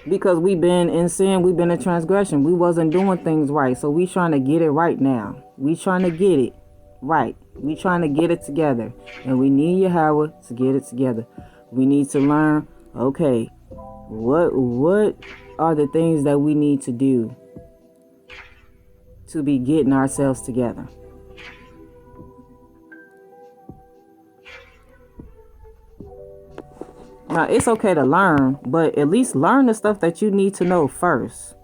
[SPEAKER 1] Because we've been in sin. We've been in transgression. We wasn't doing things right. So we trying to get it right now. We trying to get it right. We trying to get it together. And we need Yahawah to get it together. We need to learn, okay, what are the things that we need to do to be getting ourselves together? Now, it's okay to learn, but at least learn the stuff that you need to know first.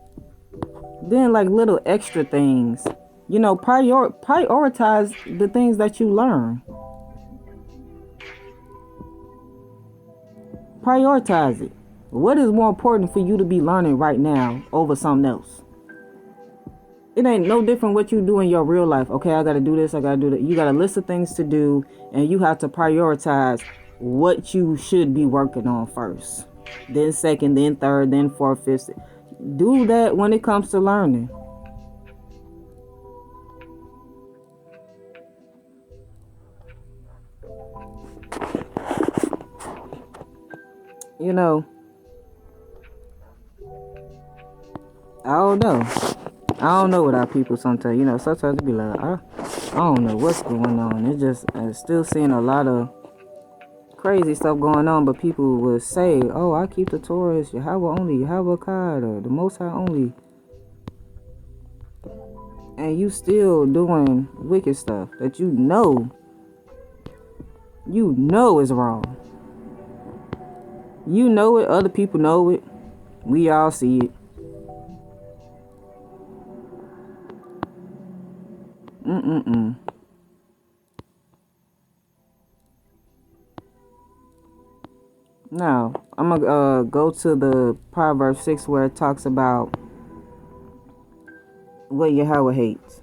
[SPEAKER 1] Then, like little extra things, prioritize the things that you learn. Prioritize it. What is more important for you to be learning right now over something else? It ain't no different what you do in your real life. Okay, I got to do this, I got to do that. You got a list of things to do, and you have to prioritize what you should be working on first. Then second, then third, then fourth, fifth. Do that when it comes to learning. I don't know what our people sometimes, sometimes it be like, I don't know what's going on. It just, I'm still seeing a lot of crazy stuff going on, but people will say, oh, I keep the Torah, YAHAWAH only, YAHAWAH ACHAD, or the Most High only. And you still doing wicked stuff that you know is wrong. You know it, other people know it, we all see it. Now, I'm going to go to the Proverbs 6 where it talks about what Yahawah hates.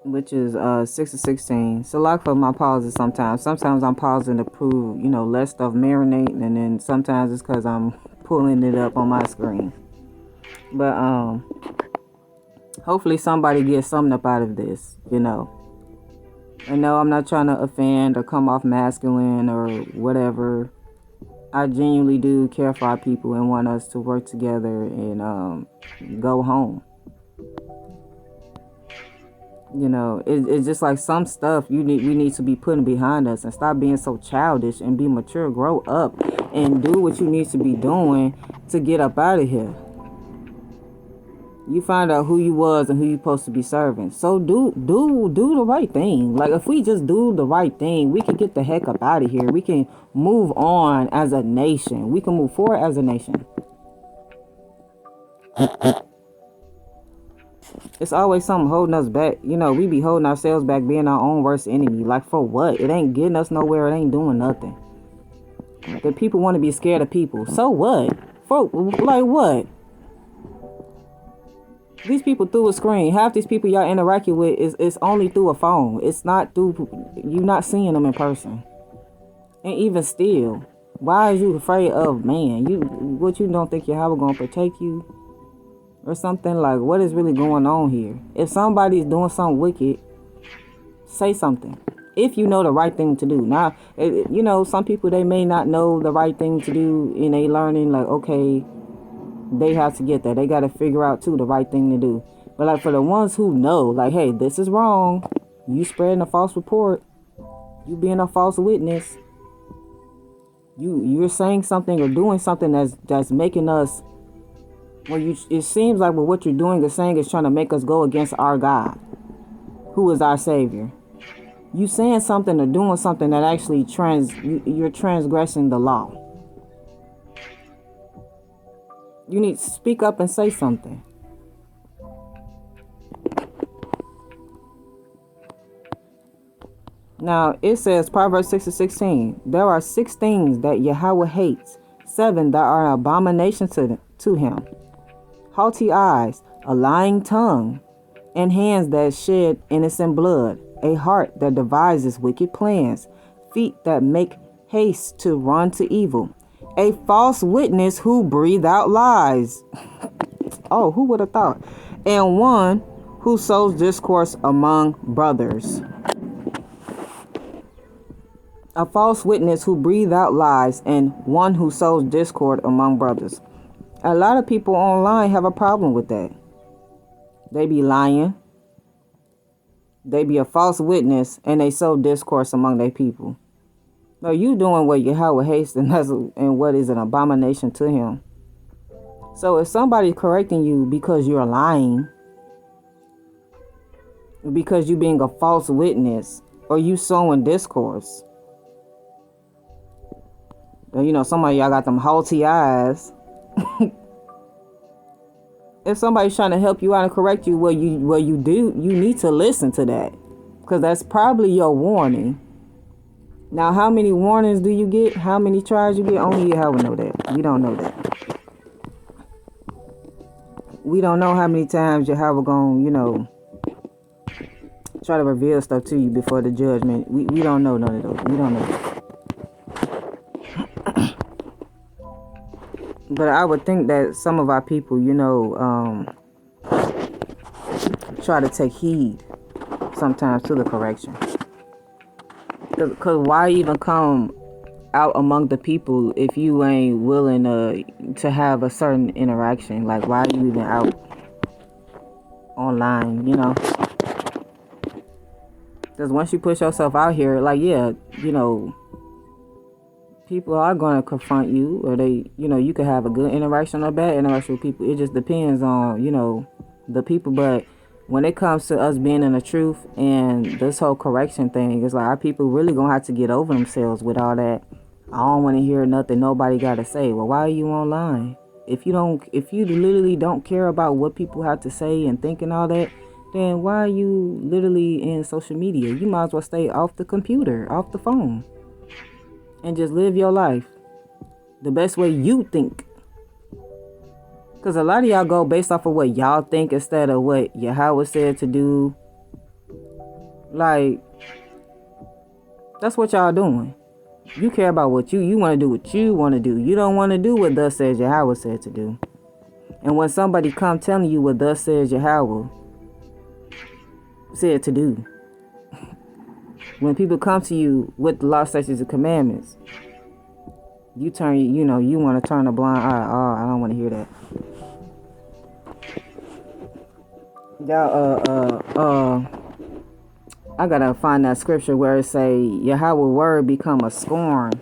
[SPEAKER 1] Which is 6-16. So like for my pauses sometimes. Sometimes I'm pausing to prove, let stuff marinate. And then sometimes it's because I'm pulling it up on my screen. But hopefully somebody gets something up out of this, And no, I'm not trying to offend or come off masculine or whatever. I genuinely do care for our people and want us to work together and go home. It's just like some stuff we need to be putting behind us and stop being so childish and be mature. Grow up and do what you need to be doing to get up out of here. You find out who you was and who you supposed to be serving. So do the right thing. Like if we just do the right thing, we can get the heck up out of here. We can move on as a nation. We can move forward as a nation. It's always something holding us back. We be holding ourselves back, being our own worst enemy. Like for what? It ain't getting us nowhere. It ain't doing nothing. The people want to be scared of people. So what? Like what? These people through a screen. Half these people y'all interacting with is only through a phone. It's not through, you're not seeing them in person. And even still, why is you afraid of man? What you don't think Yahawah gonna protect you? Or something like, what is really going on here? If somebody's doing something wicked, say something. If you know the right thing to do. Now, some people, they may not know the right thing to do, and they learning, like, okay, they have to get that. They got to figure out, too, the right thing to do. But, like, for the ones who know, like, hey, this is wrong. You spreading a false report. You being a false witness. You're saying something or doing something that's making us, it seems like what you're doing is saying is trying to make us go against our God, who is our Savior. You saying something or doing something that actually you're transgressing the law. You need to speak up and say something. Now, it says, Proverbs 6:16, there are 6 things that Yahweh hates, 7 that are an abomination to him. Haughty eyes, a lying tongue, and hands that shed innocent blood, a heart that devises wicked plans, feet that make haste to run to evil, a false witness who breathe out lies. Oh, who would have thought? And one who sows discourse among brothers. A false witness who breathe out lies, and one who sows discord among brothers. A lot of people online have a problem with that. They be lying. They be a false witness, and they sow discourse among their people. No, you doing what Yahweh hates, and what is an abomination to him. So if somebody's correcting you because you're lying, because you being a false witness, or you sowing discourse, some of y'all got them haughty eyes. If somebody's trying to help you out and correct you, you need to listen to that, because that's probably your warning. Now, how many warnings do you get? How many tries you get? Only Yahweh know that. We don't know that. We don't know how many times Yahweh gonna, try to reveal stuff to you before the judgment. We don't know none of those. We don't know that. But I would think that some of our people, try to take heed sometimes to the correction. Because why even come out among the people if you ain't willing to have a certain interaction? Like, why are you even out online, Because once you push yourself out here, like, yeah, people are going to confront you, or they, you could have a good interaction or bad interaction with people. It just depends on, the people. But when it comes to us being in the truth and this whole correction thing, it's like our people really going to have to get over themselves with all that. I don't want to hear nothing nobody got to say. Well, why are you online? If you literally don't care about what people have to say and think and all that, then why are you literally in social media? You might as well stay off the computer, off the phone, and just live your life the best way you think. Because a lot of y'all go based off of what y'all think instead of what Yahweh said to do. Like, that's what y'all doing. You care about what you want to do what you want to do. You don't want to do what thus says Yahweh said to do. And when somebody come telling you what thus says Yahweh said to do, when people come to you with the law, statutes, and commandments, you want to turn a blind eye. Oh, I don't want to hear that. Y'all, I gotta find that scripture where it say Yahweh word become a scorn.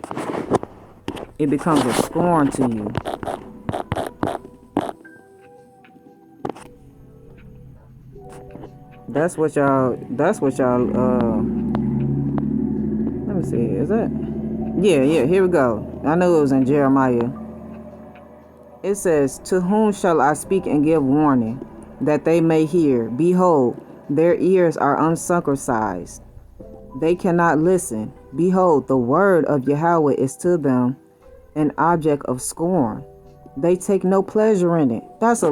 [SPEAKER 1] It becomes a scorn to you. That's what y'all, let me see, is that? Yeah, here we go. I know it was in Jeremiah. It says, to whom shall I speak and give warning, that they may hear? Behold, their ears are uncircumcised. They cannot listen. Behold, the word of Yahweh is to them an object of scorn. They take no pleasure in it. That's a...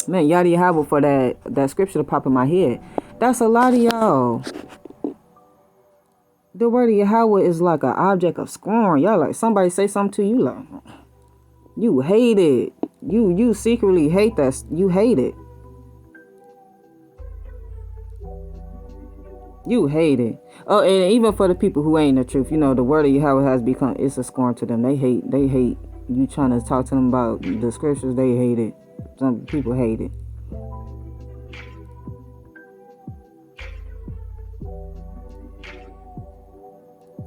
[SPEAKER 1] Man, yada Yahweh for that scripture to pop in my head. That's a lot of y'all. The word of Yahweh is like an object of scorn. Y'all, like, somebody say something to you, like, you hate it. You secretly hate that. You hate it. You hate it. Oh, and even for the people who ain't the truth, the word of Yahweh has become, it's a scorn to them. They hate you trying to talk to them about the scriptures. They hate it. Some people hate it.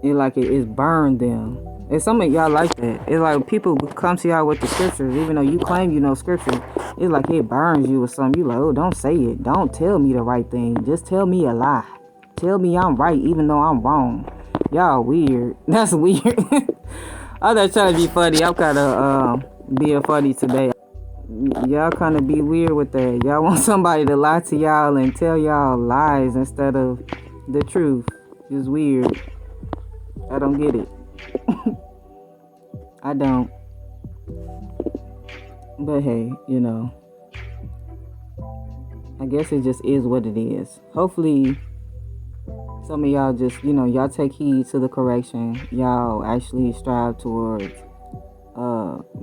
[SPEAKER 1] It's burned them. And some of y'all like that. It's like people come to y'all with the scriptures, even though you claim you know scripture. It's like it burns you or something. You like, oh, don't say it. Don't tell me the right thing. Just tell me a lie. Tell me I'm right, even though I'm wrong. Y'all weird. That's weird. I'm not trying to be funny. I'm kind of being funny today. Y'all kind of be weird with that. Y'all want somebody to lie to y'all and tell y'all lies instead of the truth. It's weird. I don't get it. I don't. But hey, I guess it just is what it is. Hopefully, some of y'all just, y'all take heed to the correction. Y'all actually strive towards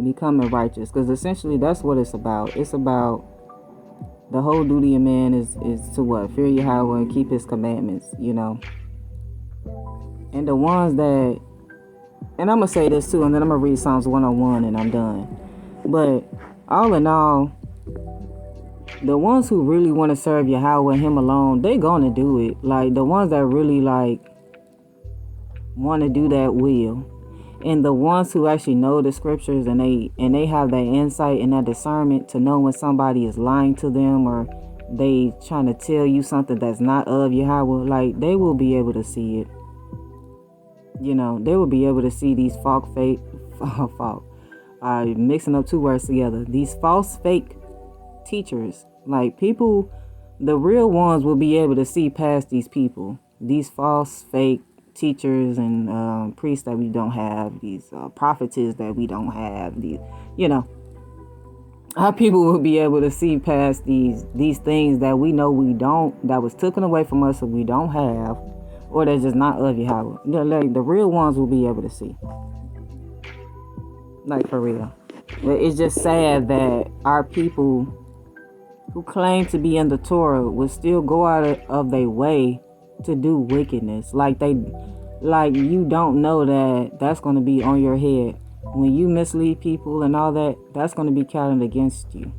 [SPEAKER 1] becoming righteous. Because essentially, that's what it's about. It's about the whole duty of man is to what? Fear Yahweh and keep his commandments, And the ones that, and I'm going to say this too, and then I'm going to read Psalms 101 and I'm done. But all in all, the ones who really want to serve Yahweh and him alone, they going to do it. Like the ones that really want to do that will. And the ones who actually know the scriptures and they have that insight and that discernment to know when somebody is lying to them or they trying to tell you something that's not of Yahweh, like they will be able to see it. They will be able to see these mixing up two words together. These false fake teachers, like people, the real ones will be able to see past these people. These false fake teachers and priests that we don't have. These prophetess that we don't have. These, our people will be able to see past these things that we know we don't, that was taken away from us, that we don't have. Or they're just not of Yahweh. Like the real ones will be able to see. Like for real. But it's just sad that our people who claim to be in the Torah will still go out of their way to do wickedness. Like you don't know that that's going to be on your head. When you mislead people and all that, that's going to be counted against you.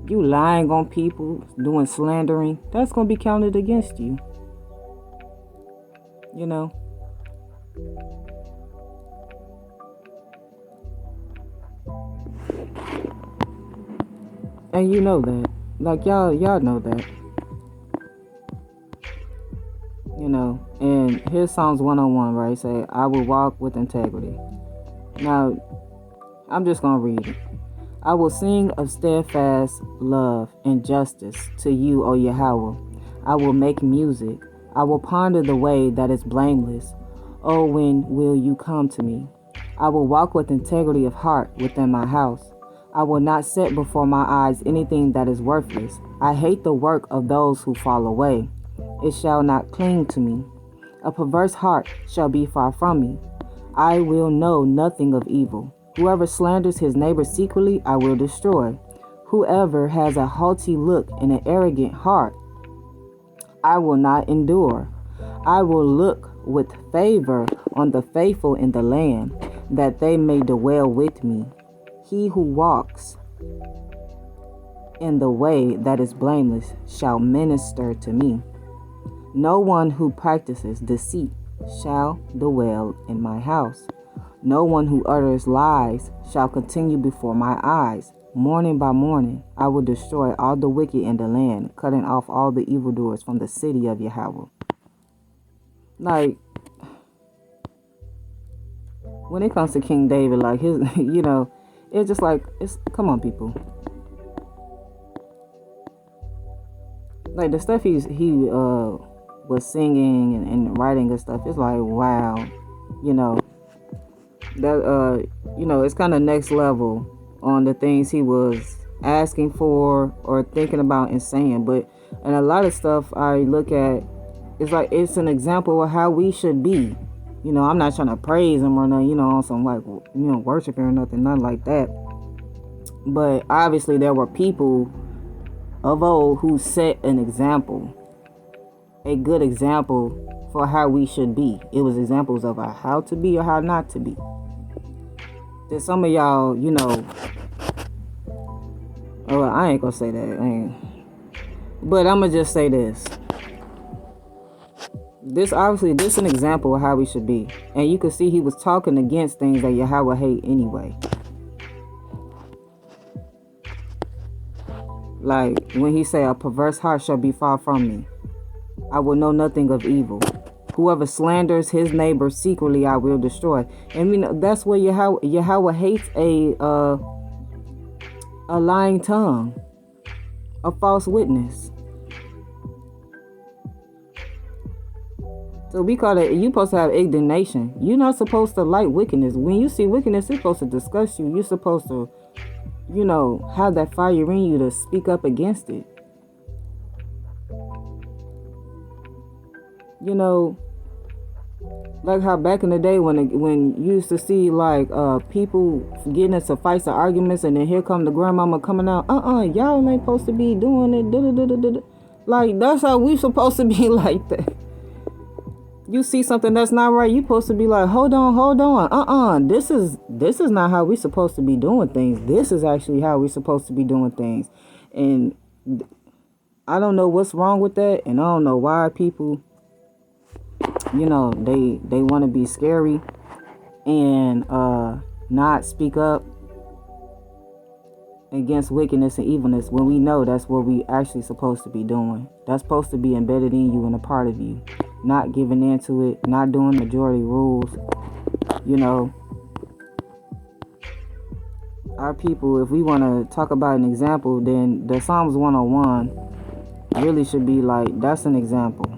[SPEAKER 1] You lying on people, doing slandering, that's going to be counted against you. And you know that. Like y'all know that. And here's Psalms 101, right? Say, I will walk with integrity. Now, I'm just going to read it. I will sing of steadfast love and justice to you, O Yahweh. I will make music. I will ponder the way that is blameless. Oh, when will you come to me? I will walk with integrity of heart within my house. I will not set before my eyes anything that is worthless. I hate the work of those who fall away. It shall not cling to me. A perverse heart shall be far from me. I will know nothing of evil. Whoever slanders his neighbor secretly, I will destroy. Whoever has a haughty look and an arrogant heart, I will not endure. I will look with favor on the faithful in the land, that they may dwell with me. He who walks in the way that is blameless shall minister to me. No one who practices deceit shall dwell in my house. No one who utters lies shall continue before my eyes. Morning by morning, I will destroy all the wicked in the land, cutting off all the evildoers from the city of Yahweh. Like, when it comes to King David, like his, it's just like, come on, people. Like the stuff he was singing and writing and stuff, it's like, wow, that it's kind of next level on the things he was asking for or thinking about and saying. And a lot of stuff I look at, it's like it's an example of how we should be. I'm not trying to praise him or nothing, on some like worshiping or nothing like that. But obviously there were people of old who set an example. a good example for how we should be. It was examples of how to be or how not to be. That some of y'all, oh, I ain't gonna say that. But I'm gonna just say this. This is an example of how we should be. And you can see he was talking against things that Yahawah hate anyway. Like when he say, a perverse heart shall be far from me. I will know nothing of evil. Whoever slanders his neighbor secretly, I will destroy. And that's where Yahawah hates a lying tongue, a false witness. So we call it, you're supposed to have indignation. You're not supposed to like wickedness. When you see wickedness, it's supposed to disgust you. You're supposed to, have that fire in you to speak up against it. Like how back in the day when you used to see like people getting into fights or arguments, and then here come the grandmama coming out, y'all ain't supposed to be doing it. Like that's how we supposed to be like that. You see something that's not right, you supposed to be like, hold on. This is not how we supposed to be doing things. This is actually how we supposed to be doing things. And I don't know what's wrong with that, and I don't know why people, they want to be scary and not speak up against wickedness and evilness when we know that's what we actually supposed to be doing. That's supposed to be embedded in you and a part of you. Not giving into it, not doing majority rules. Our people, if we want to talk about an example, then the Psalms 101 really should be like, that's an example.